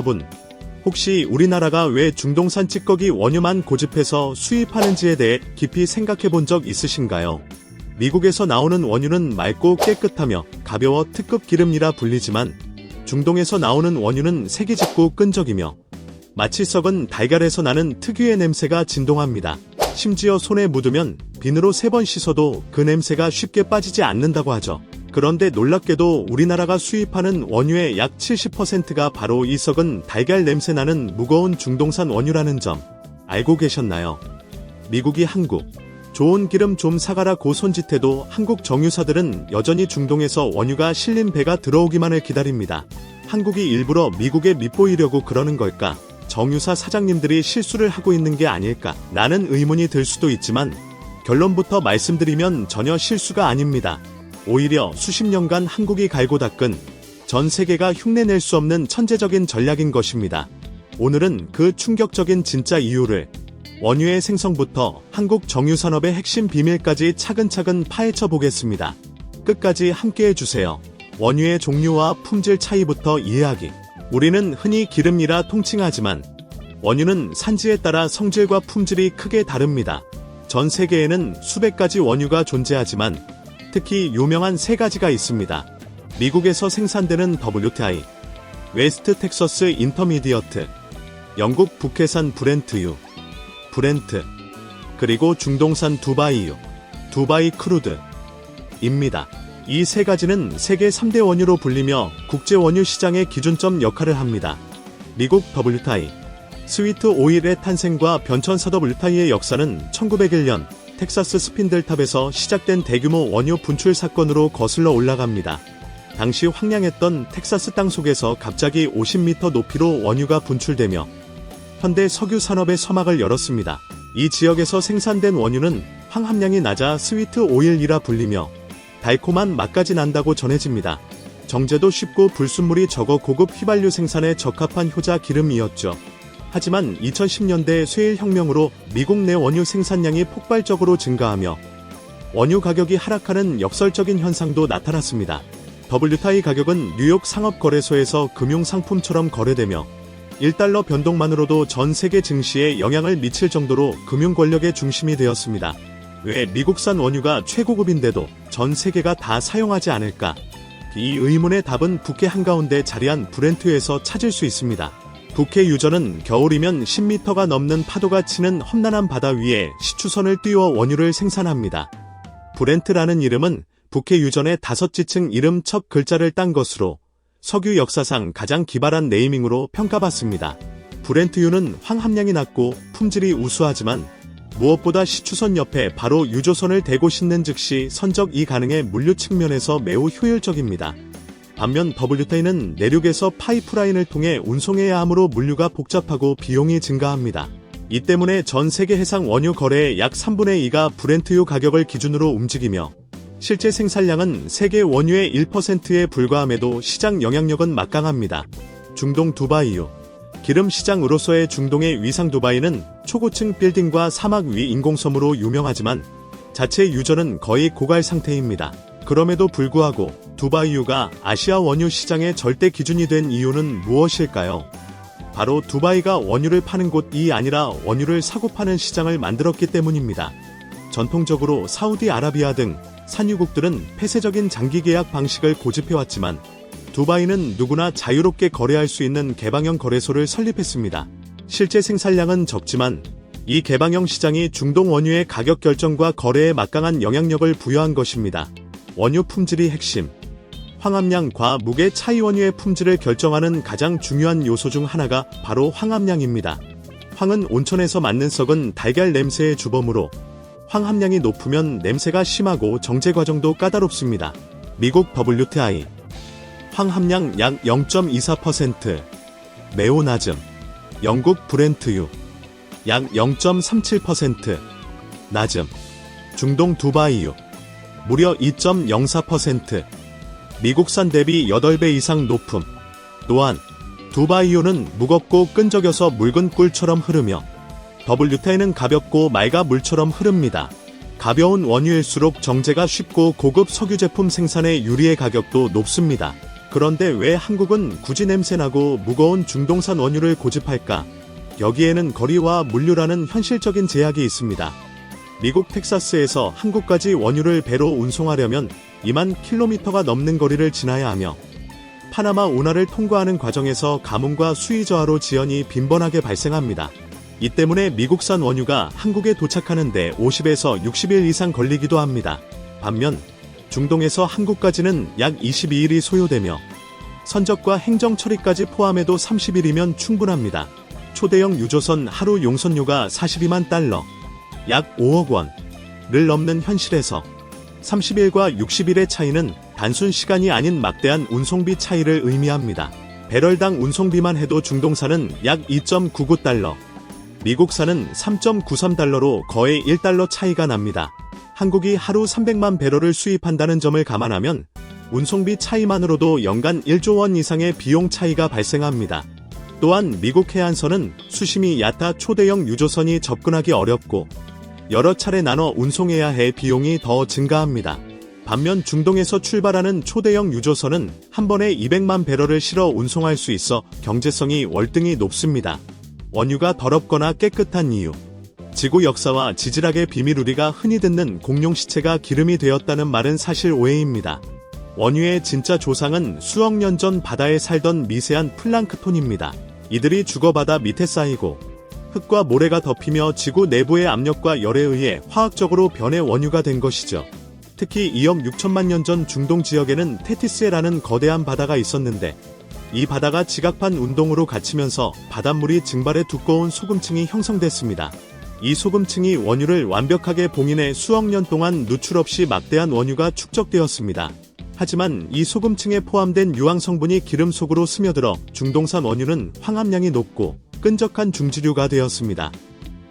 여러분, 혹시 우리나라가 왜 중동산 찌꺼기 원유만 고집해서 수입하는지에 대해 깊이 생각해 본 적 있으신가요? 미국에서 나오는 원유는 맑고 깨끗하며 가벼워 특급 기름이라 불리지만 중동에서 나오는 원유는 색이 짙고 끈적이며 마치 썩은 달걀에서 나는 특유의 냄새가 진동합니다. 심지어 손에 묻으면 비누로 3번 씻어도 그 냄새가 쉽게 빠지지 않는다고 하죠. 그런데 놀랍게도 우리나라가 수입하는 원유의 약 70%가 바로 이 썩은 달걀 냄새 나는 무거운 중동산 원유라는 점 알고 계셨나요? 미국이 한국 좋은 기름 좀 사가라고 손짓해도 한국 정유사들은 여전히 중동에서 원유가 실린 배가 들어오기만을 기다립니다. 한국이 일부러 미국에 밉보이려고 그러는 걸까? 정유사 사장님들이 실수를 하고 있는 게 아닐까? 라는 의문이 들 수도 있지만 결론부터 말씀드리면 전혀 실수가 아닙니다. 오히려 수십 년간 한국이 갈고 닦은 전 세계가 흉내낼 수 없는 천재적인 전략인 것입니다. 오늘은 그 충격적인 진짜 이유를 원유의 생성부터 한국 정유산업의 핵심 비밀까지 차근차근 파헤쳐 보겠습니다. 끝까지 함께해 주세요. 원유의 종류와 품질 차이부터 이해하기. 우리는 흔히 기름이라 통칭하지만 원유는 산지에 따라 성질과 품질이 크게 다릅니다. 전 세계에는 수백 가지 원유가 존재하지만 특히 유명한 3가지가 있습니다. 미국에서 생산되는 WTI, 웨스트 텍사스 인터미디어트, 영국 북해산 브렌트유, 브렌트, 그리고 중동산 두바이유, 두바이 크루드입니다. 이 3가지는 세계 3대 원유로 불리며 국제 원유 시장의 기준점 역할을 합니다. 미국 WTI, 스위트 오일의 탄생과 변천사 WTI의 역사는 1901년 텍사스 스핀들탑에서 시작된 대규모 원유 분출 사건으로 거슬러 올라갑니다. 당시 황량했던 텍사스 땅속에서 갑자기 50m 높이로 원유가 분출되며 현대 석유 산업의 서막을 열었습니다. 이 지역에서 생산된 원유는 황함량이 낮아 스위트 오일이라 불리며 달콤한 맛까지 난다고 전해집니다. 정제도 쉽고 불순물이 적어 고급 휘발유 생산에 적합한 효자 기름이었죠. 하지만 2010년대 쇠일 혁명으로 미국 내 원유 생산량이 폭발적으로 증가하며 원유 가격이 하락하는 역설적인 현상도 나타났습니다. WTI 가격은 뉴욕 상업거래소에서 금융상품처럼 거래되며 1달러 변동만으로도 전 세계 증시에 영향을 미칠 정도로 금융 권력의 중심이 되었습니다. 왜 미국산 원유가 최고급인데도 전 세계가 다 사용하지 않을까? 이 의문의 답은 북해 한가운데 자리한 브렌트유에서 찾을 수 있습니다. 북해 유저는 겨울이면 10m가 넘는 파도가 치는 험난한 바다 위에 시추선을 띄워 원유를 생산합니다. 브렌트라는 이름은 북해 유전의 5지층 이름 첫 글자를 딴 것으로 석유 역사상 가장 기발한 네이밍으로 평가받습니다. 브렌트유는 황함량이 낮고 품질이 우수하지만 무엇보다 시추선 옆에 바로 유조선을 대고 싣는 즉시 선적 이 가능해 물류 측면에서 매우 효율적입니다. 반면 WTI는 내륙에서 파이프라인을 통해 운송해야 하므로 물류가 복잡하고 비용이 증가합니다. 이 때문에 전 세계 해상 원유 거래의 약 3분의 2가 브렌트유 가격을 기준으로 움직이며 실제 생산량은 세계 원유의 1%에 불과함에도 시장 영향력은 막강합니다. 중동 두바이유. 기름 시장으로서의 중동의 위상 두바이는 초고층 빌딩과 사막 위 인공섬으로 유명하지만 자체 유저는 거의 고갈 상태입니다. 그럼에도 불구하고 두바이유가 아시아 원유 시장의 절대 기준이 된 이유는 무엇일까요? 바로 두바이가 원유를 파는 곳이 아니라 원유를 사고 파는 시장을 만들었기 때문입니다. 전통적으로 사우디아라비아 등 산유국들은 폐쇄적인 장기 계약 방식을 고집해왔지만 두바이는 누구나 자유롭게 거래할 수 있는 개방형 거래소를 설립했습니다. 실제 생산량은 적지만 이 개방형 시장이 중동 원유의 가격 결정과 거래에 막강한 영향력을 부여한 것입니다. 원유 품질이 핵심. 황함량과 무게 차이. 원유의 품질을 결정하는 가장 중요한 요소 중 하나가 바로 황함량입니다. 황은 온천에서 맡는 썩은 달걀 냄새의 주범으로 황함량이 높으면 냄새가 심하고 정제 과정도 까다롭습니다. 미국 WTI 황함량 약 0.24%, 매우 낮음. 영국 브렌트유 약 0.37%, 낮음. 중동 두바이유 무려 2.04%, 미국산 대비 8배 이상 높음. 또한 두바이유는 무겁고 끈적여서 묽은 꿀처럼 흐르며 WTI는 가볍고 맑아 물처럼 흐릅니다. 가벼운 원유일수록 정제가 쉽고 고급 석유 제품 생산에 유리해 가격도 높습니다. 그런데 왜 한국은 굳이 냄새나고 무거운 중동산 원유를 고집할까? 여기에는 거리와 물류라는 현실적인 제약이 있습니다. 미국 텍사스에서 한국까지 원유를 배로 운송하려면 2만 킬로미터가 넘는 거리를 지나야 하며 파나마 운하를 통과하는 과정에서 가뭄과 수위 저하로 지연이 빈번하게 발생합니다. 이 때문에 미국산 원유가 한국에 도착하는데 50에서 60일 이상 걸리기도 합니다. 반면 중동에서 한국까지는 약 22일이 소요되며 선적과 행정 처리까지 포함해도 30일이면 충분합니다. 초대형 유조선 하루 용선료가 42만 달러, 약 5억 원을 넘는 현실에서 30일과 60일의 차이는 단순 시간이 아닌 막대한 운송비 차이를 의미합니다. 배럴당 운송비만 해도 중동산은 약 2.99달러, 미국산은 3.93달러로 거의 1달러 차이가 납니다. 한국이 하루 300만 배럴을 수입한다는 점을 감안하면 운송비 차이만으로도 연간 1조 원 이상의 비용 차이가 발생합니다. 또한 미국 해안선은 수심이 얕아 초대형 유조선이 접근하기 어렵고 여러 차례 나눠 운송해야 해 비용이 더 증가합니다. 반면 중동에서 출발하는 초대형 유조선은 한 번에 200만 배럴을 실어 운송할 수 있어 경제성이 월등히 높습니다. 원유가 더럽거나 깨끗한 이유. 지구 역사와 지질학의 비밀. 우리가 흔히 듣는 공룡 시체가 기름이 되었다는 말은 사실 오해입니다. 원유의 진짜 조상은 수억 년 전 바다에 살던 미세한 플랑크톤입니다. 이들이 죽어 바다 밑에 쌓이고 흙과 모래가 덮이며 지구 내부의 압력과 열에 의해 화학적으로 변해 원유가 된 것이죠. 특히 2억 6천만 년 전 중동 지역에는 테티스해라는 거대한 바다가 있었는데 이 바다가 지각판 운동으로 갇히면서 바닷물이 증발해 두꺼운 소금층이 형성됐습니다. 이 소금층이 원유를 완벽하게 봉인해 수억 년 동안 누출 없이 막대한 원유가 축적되었습니다. 하지만 이 소금층에 포함된 유황 성분이 기름 속으로 스며들어 중동산 원유는 황함량이 높고 끈적한 중지류가 되었습니다.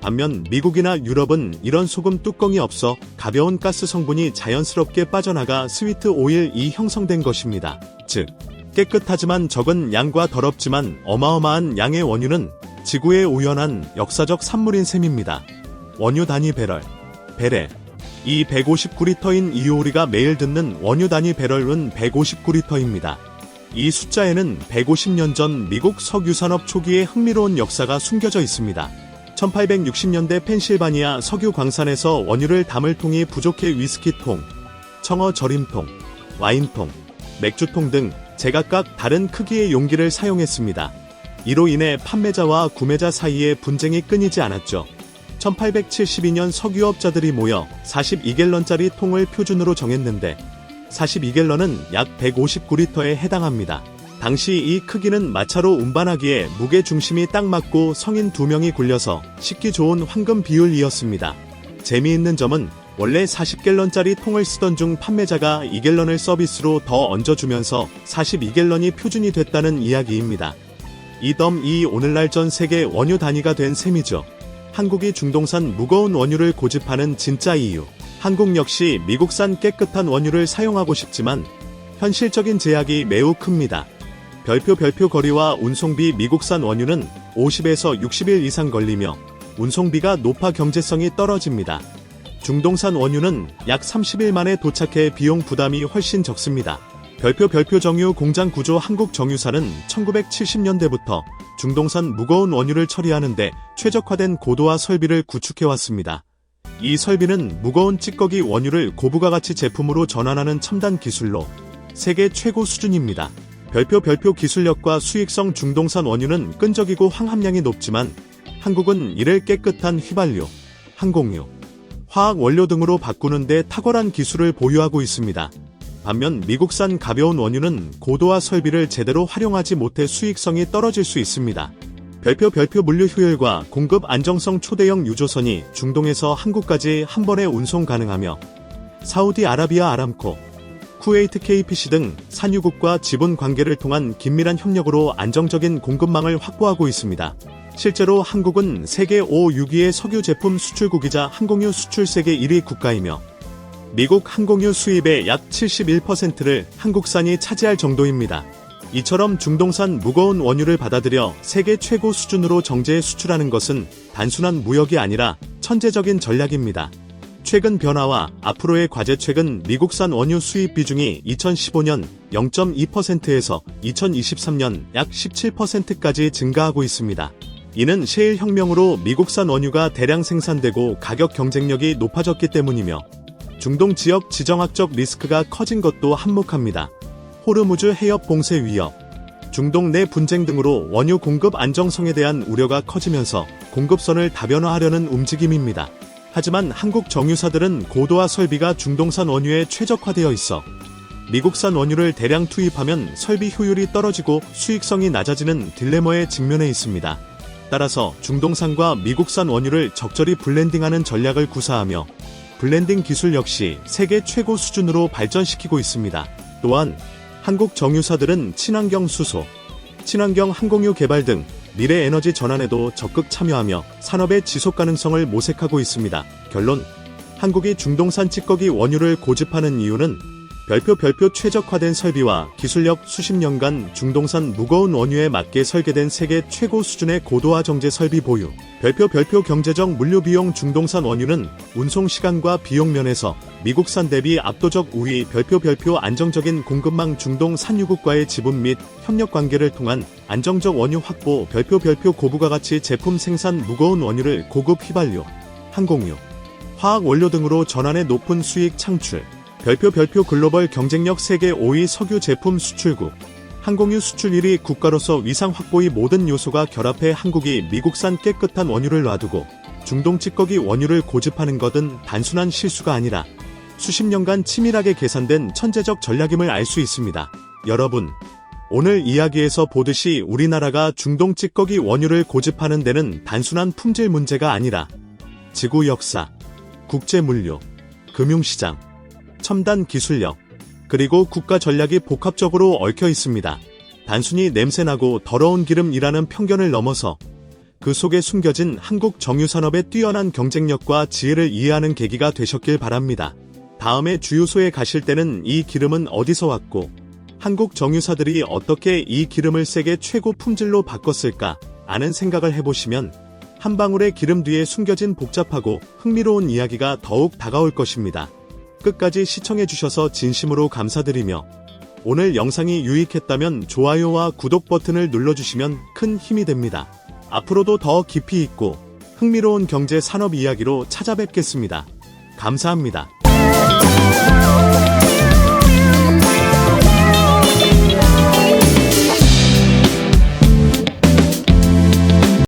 반면 미국이나 유럽은 이런 소금 뚜껑이 없어 가벼운 가스 성분이 자연스럽게 빠져나가 스위트 오일이 형성된 것입니다. 즉, 깨끗하지만 적은 양과 더럽지만 어마어마한 양의 원유는 지구의 우연한 역사적 산물인 셈입니다. 원유 단위 배럴, 베렐. 이 159리터인 이유. 우리가 매일 듣는 원유 단위 배럴은 159리터입니다. 이 숫자에는 150년 전 미국 석유산업 초기의 흥미로운 역사가 숨겨져 있습니다. 1860년대 펜실바니아 석유 광산에서 원유를 담을 통이 부족해 위스키통, 청어 절임통, 와인통, 맥주통 등 제각각 다른 크기의 용기를 사용했습니다. 이로 인해 판매자와 구매자 사이에 분쟁이 끊이지 않았죠. 1872년 석유업자들이 모여 42갤런짜리 통을 표준으로 정했는데 42갤런은 약 159리터에 해당합니다. 당시 이 크기는 마차로 운반하기에 무게 중심이 딱 맞고 성인 2명이 굴려서 싣기 좋은 황금 비율이었습니다. 재미있는 점은 원래 40갤런짜리 통을 쓰던 중 판매자가 2갤런을 서비스로 더 얹어주면서 42갤런이 표준이 됐다는 이야기입니다. 이 덤이 오늘날 전 세계 원유 단위가 된 셈이죠. 한국이 중동산 무거운 원유를 고집하는 진짜 이유. 한국 역시 미국산 깨끗한 원유를 사용하고 싶지만 현실적인 제약이 매우 큽니다. 별표 거리와 운송비. 미국산 원유는 50에서 60일 이상 걸리며 운송비가 높아 경제성이 떨어집니다. 중동산 원유는 약 30일 만에 도착해 비용 부담이 훨씬 적습니다. 별표 정유 공장 구조. 한국 정유사는 1970년대부터 중동산 무거운 원유를 처리하는데 최적화된 고도화 설비를 구축해왔습니다. 이 설비는 무거운 찌꺼기 원유를 고부가가치 제품으로 전환하는 첨단 기술로 세계 최고 수준입니다. 별표 기술력과 수익성. 중동산 원유는 끈적이고 황함량이 높지만 한국은 이를 깨끗한 휘발유, 항공유, 화학 원료 등으로 바꾸는 데 탁월한 기술을 보유하고 있습니다. 반면 미국산 가벼운 원유는 고도화 설비를 제대로 활용하지 못해 수익성이 떨어질 수 있습니다. 별표 물류 효율과 공급 안정성. 초대형 유조선이 중동에서 한국까지 한 번에 운송 가능하며 사우디아라비아 아람코, 쿠웨이트 KPC 등 산유국과 지분 관계를 통한 긴밀한 협력으로 안정적인 공급망을 확보하고 있습니다. 실제로 한국은 세계 5, 6위의 석유 제품 수출국이자 항공유 수출 세계 1위 국가이며 미국 항공유 수입의 약 71%를 한국산이 차지할 정도입니다. 이처럼 중동산 무거운 원유를 받아들여 세계 최고 수준으로 정제해 수출하는 것은 단순한 무역이 아니라 천재적인 전략입니다. 최근 변화와 앞으로의 과제. 최근 미국산 원유 수입 비중이 2015년 0.2%에서 2023년 약 17%까지 증가하고 있습니다. 이는 셰일 혁명으로 미국산 원유가 대량 생산되고 가격 경쟁력이 높아졌기 때문이며 중동 지역 지정학적 리스크가 커진 것도 한몫합니다. 호르무즈 해협 봉쇄 위협, 중동 내 분쟁 등으로 원유 공급 안정성에 대한 우려가 커지면서 공급선을 다변화하려는 움직임입니다. 하지만 한국 정유사들은 고도화 설비가 중동산 원유에 최적화되어 있어 미국산 원유를 대량 투입하면 설비 효율이 떨어지고 수익성이 낮아지는 딜레마에 직면해 있습니다. 따라서 중동산과 미국산 원유를 적절히 블렌딩하는 전략을 구사하며 블렌딩 기술 역시 세계 최고 수준으로 발전시키고 있습니다. 또한 한국 정유사들은 친환경 수소, 친환경 항공유 개발 등 미래 에너지 전환에도 적극 참여하며 산업의 지속 가능성을 모색하고 있습니다. 결론, 한국이 중동산 찌꺼기 원유를 고집하는 이유는 별표 최적화된 설비와 기술력, 수십 년간 중동산 무거운 원유에 맞게 설계된 세계 최고 수준의 고도화 정제 설비 보유, 별표 경제적 물류 비용. 중동산 원유는 운송 시간과 비용 면에서 미국산 대비 압도적 우위. 별표 안정적인 공급망. 중동 산유국과의 지분 및 협력 관계를 통한 안정적 원유 확보. 별표 고부가 가치 제품 생산. 무거운 원유를 고급 휘발유, 항공유, 화학 원료 등으로 전환해 높은 수익 창출. 별표 글로벌 경쟁력. 세계 5위 석유 제품 수출국, 항공유 수출 1위 국가로서 위상 확보의 모든 요소가 결합해 한국이 미국산 깨끗한 원유를 놔두고 중동 찌꺼기 원유를 고집하는 것은 단순한 실수가 아니라 수십 년간 치밀하게 계산된 천재적 전략임을 알 수 있습니다. 여러분, 오늘 이야기에서 보듯이 우리나라가 중동 찌꺼기 원유를 고집하는 데는 단순한 품질 문제가 아니라 지구 역사, 국제 물류, 금융시장, 첨단 기술력, 그리고 국가 전략이 복합적으로 얽혀 있습니다. 단순히 냄새나고 더러운 기름이라는 편견을 넘어서 그 속에 숨겨진 한국 정유산업의 뛰어난 경쟁력과 지혜를 이해하는 계기가 되셨길 바랍니다. 다음에 주유소에 가실 때는 이 기름은 어디서 왔고 한국 정유사들이 어떻게 이 기름을 세계 최고 품질로 바꿨을까 아는 생각을 해보시면 한 방울의 기름 뒤에 숨겨진 복잡하고 흥미로운 이야기가 더욱 다가올 것입니다. 끝까지 시청해주셔서 진심으로 감사드리며 오늘 영상이 유익했다면 좋아요와 구독 버튼을 눌러주시면 큰 힘이 됩니다. 앞으로도 더 깊이 있고 흥미로운 경제 산업 이야기로 찾아뵙겠습니다. 감사합니다.